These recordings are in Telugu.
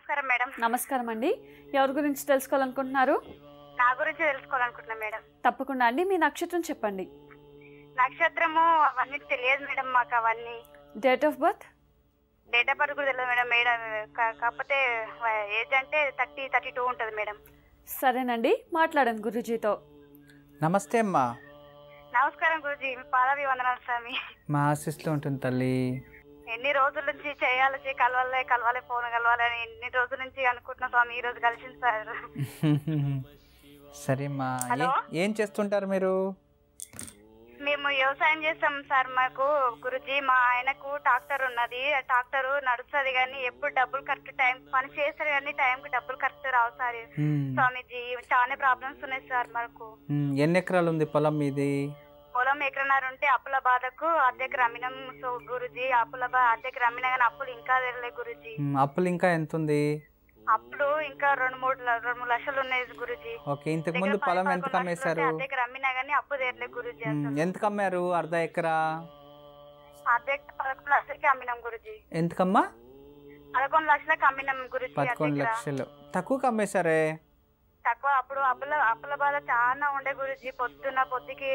నమస్కారం మేడం. నమస్కారం అండి. ఎవరి గురించి తెలుసుకోవాలనుకుంటున్నారు? నా గురించి తెలుసుకోవాలనుకుంటున్నా మేడం. తప్పకుండా అండి. మీ నక్షత్రం చెప్పండి. నక్షత్రము అవన్నీ తెలియదు మేడం మాకు. అవన్నీ date of birth? Date of birth కూడా తెలియదు మేడం. మేడం కాకపోతే ఏజ్ అంటే 32 ఉంటుంది మేడం. సరేనండి, మాట్లాడండి గురూజీతో. నమస్తే అమ్మా. నమస్కారం గురూజీ. మీ పాదాభివందనాలు స్వామి. మా ఆశీస్సులో ఉంటుంది తల్లి. ఎన్ని రోజుల నుంచి కలవాలి ఫోన్ కలవాలి అని ఎన్ని రోజుల నుంచి అనుకుంటున్నా స్వామి. ఈ రోజు కలిసింది సార్. సరే అమ్మా, ఏం చేస్తుంటారు మీరు? మేము వ్యవసాయం చేస్తాం సార్. మాకు గురుజీ మా ఆయనకు ట్రాక్టర్ ఉన్నది. ట్రాక్టర్ నడుస్తుంది కానీ ఎప్పుడు డబ్బులు కరెక్ట్ టైం పని చేస్తారు కానీ టైంకి డబ్బులు కరెక్ట్ రావు సార్. స్వామిజీ చాలా ప్రాబ్లమ్స్ ఉన్నాయి సార్ మాకు. ఎన్ని ఎకరాలు ఉంది పొలం మీది? పొలం ఎకరన్నర ఉంటే అప్పుల బాధకు అద్దెకి అమ్మినాం గురుజీ. అద్దెకి అమ్మినా కానీ అప్పులు ఇంకా తెరలే గురుజీ. అప్పులు ఇంకా ఎంత ఉంది? అప్పుడు ఇంకా 2-3 లక్షలు ఉన్నాయి గురుజీ. ఓకే, ఇంతకు ముందు పొలం ఎంత అమ్మేశారు? అద్దెకి అమ్మినా కానీ అప్పు తెరలే గురుజీ. ఎంత అమ్మారు? అర్ధ ఎకరా? అద్దెకి 11 లక్షలకి అమ్మినాం గురుజీ. ఎంతకమ్మా? 11 లక్షలకి అమ్మినాం గురుజీ. 11 లక్షలు తక్కువకి అమ్మేశారే? తక్కువ. అప్పుడు అప్పుల బాధ చాలా ఉండే గురుజీ. పొద్దుకి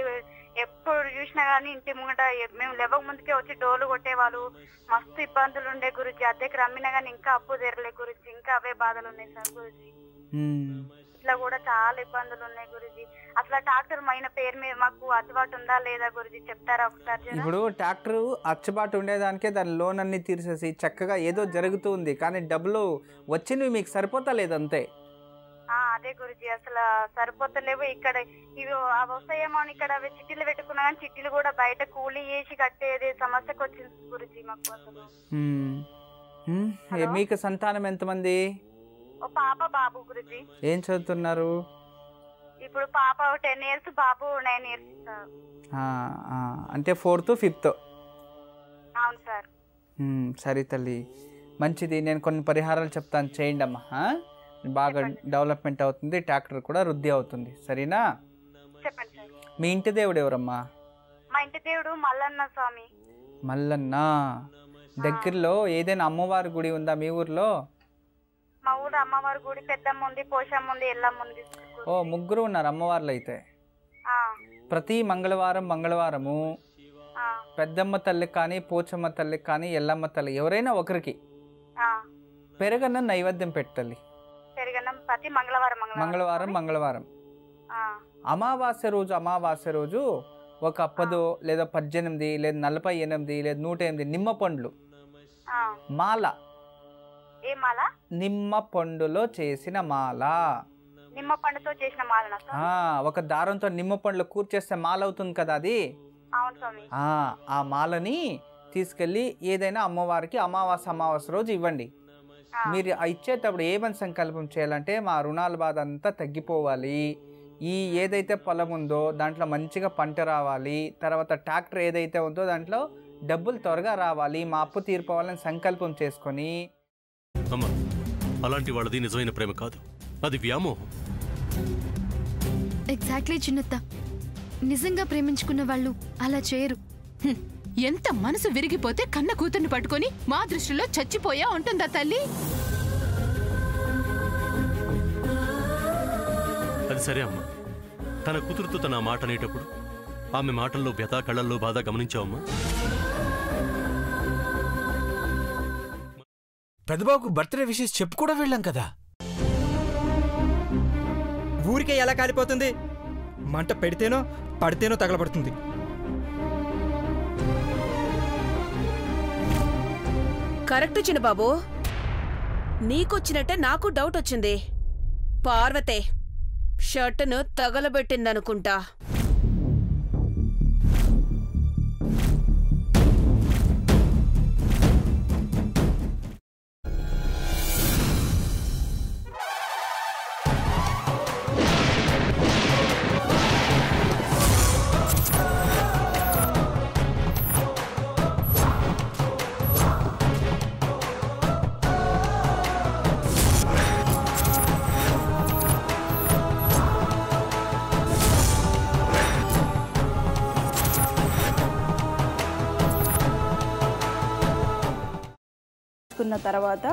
ఎప్పుడు చూసినా గానీ ఇంటి ముంగట మేము లేవక ముందుకే వచ్చి డోలు కొట్టేవాళ్ళు. మస్తు ఇబ్బందులు ఉండే గురుజీ. అద్దెకి రమ్మినా గానీ ఇంకా అప్పు తెరలే గురుజీ. ఇంకా అవే బాధలు ఉన్నాయి సార్ గురుజీ. ఇట్లా కూడా చాలా ఇబ్బందులు ఉన్నాయి గురుజీ. అసలు ట్రాక్టర్ మైన పేరు మీద మాకు అచ్చుబాటు ఉందా లేదా గురుజీ చెప్తారా ఒకసారి? ఇప్పుడు ట్రాక్టర్ అచ్చుబాటు ఉండేదానికే దాని లోన్ అన్ని తీర్చేసి చక్కగా ఏదో జరుగుతుంది, కానీ డబ్బులు వచ్చినవి మీకు సరిపోతా లేదంతే. అదే గురుజీ, అసలు సరిపోతలేవు. ఇక్కడ ఇవి వస్తాయేమో అని ఇక్కడ చిట్టీలు పెట్టుకున్నా కానీ చిట్టీలు కూడా బయట కూలీ చేసి కట్టేది సమస్యకు వచ్చింది గురుజీ మాకు. అసలు మీకు సంతానం ఎంతమంది? ఓ పాప బాబు గురుజీ. ఏం చదువుతున్నారు? ఇప్పుడు పాప 10 years, బాబు 9 years. అంటే 4th, 5th. అవును సార్. సరే తల్లి, మంచిది. నేను కొన్ని పరిహారాలు చెప్తాను, చేయండి అమ్మా. బాగా డెవలప్మెంట్ అవుతుంది, ట్రాక్టర్ కూడా వృద్ధి అవుతుంది. సరేనా? చెప్పండి సార్. మీ ఇంటి దేవుడు ఎవరమ్మా? మా ఇంటి దేవుడు మల్లన్న స్వామి. మల్లన్న. దగ్గరలో ఏదైనా అమ్మవారి గుడి ఉందా మీ ఊర్లో? మా ఊరు అమ్మవారి గుడి పెద్దమ్మ ఉంది, పోషమ్మ ఉంది, ఎల్లమ్మ ఉంది. ఓ, ముగ్గురు ఉన్నారు అమ్మవార్లు అయితే. ప్రతి మంగళవారము పెద్దమ్మ తల్లికి కానీ, పోచమ్మ తల్లికి కానీ, ఎల్లమ్మ తల్లి ఎవరైనా ఒకరికి పెరగన్న నైవేద్యం పెట్టాలి. ప్రతి మంగళవారం. అమావాస్య రోజు ఒక 10 లేదా 18 లేదా 48 లేదా 108 నిమ్మ పండ్లు మాల. ఏ మాల? నిమ్మ పండులో చేసిన మాల. నిమ్మ పండుతో చేసిన మాల. ఒక దారంతో నిమ్మ పండ్లు కూర్చేస్తే మాల అవుతుంది కదా అది. అవును స్వామి. ఆ మాలని తీసుకెళ్ళి ఏదైనా అమ్మవారికి అమావాస్య రోజు ఇవ్వండి. మీరు ఇచ్చేటప్పుడు ఏమని సంకల్పం చేయాలంటే, మా రుణాల బాధ అంతా తగ్గిపోవాలి, ఈ ఏదైతే పొలం ఉందో దాంట్లో మంచిగా పంట రావాలి, తర్వాత ట్రాక్టర్ ఏదైతే ఉందో దాంట్లో డబ్బులు త్వరగా రావాలి, మా అప్పు తీరిపోవాలని సంకల్పం చేసుకొని. అమ్మా, అలాంటి వాళ్ళది నిజమైన ప్రేమ కాదు, అది వ్యామోహం. ఎగ్జాక్ట్లీ చిన్నత్త. నిజంగా ప్రేమించుకున్న వాళ్ళు అలా చేయరు. ఎంత మనసు విరిగిపోతే కన్న కూతుర్ని పట్టుకొని మా దృష్టిలో చచ్చిపోయా ఉంటుందా తల్లి? అది సరే అమ్మా, తన కూతురుతో తన మాట అనేటప్పుడు ఆమె మాటల్లో వ్యథ, కళ్ళల్లో బాధ గమనించావమ్మా? పెద్దబాబుకు బర్త్డే విషెస్ చెప్పు కూడా వెళ్ళాం కదా. ఊరికే ఎలా కాలిపోతుంది? మంట పెడితేనో పడితేనో తగలబడుతుంది. కరెక్ట్ చిన్నబాబు, నీకొచ్చినట్టే నాకు డౌట్ వచ్చింది. పార్వతే షర్టును తగలబెట్టిందనుకుంటా. తర్వాత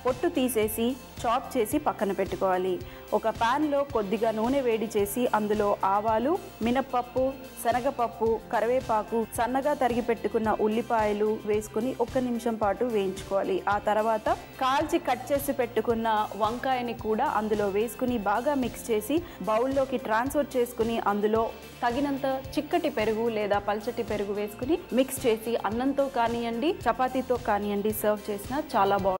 పొట్టు తీసేసి చాప్ చేసి పక్కన పెట్టుకోవాలి. ఒక ప్యాన్లో కొద్దిగా నూనె వేడి చేసి అందులో ఆవాలు, మినప్పప్పు, శనగపప్పు, కరివేపాకు, సన్నగా తరిగి పెట్టుకున్న ఉల్లిపాయలు వేసుకుని 1 నిమిషం పాటు వేయించుకోవాలి. ఆ తర్వాత కాల్చి కట్ చేసి పెట్టుకున్న వంకాయని కూడా అందులో వేసుకుని బాగా మిక్స్ చేసి బౌల్లోకి ట్రాన్స్ఫర్ చేసుకుని అందులో తగినంత చిక్కటి పెరుగు లేదా పల్చటి పెరుగు వేసుకుని మిక్స్ చేసి అన్నంతో కానివ్వండి, చపాతీతో కానివ్వండి సర్వ్ చేసినా చాలా బాగుంటుంది.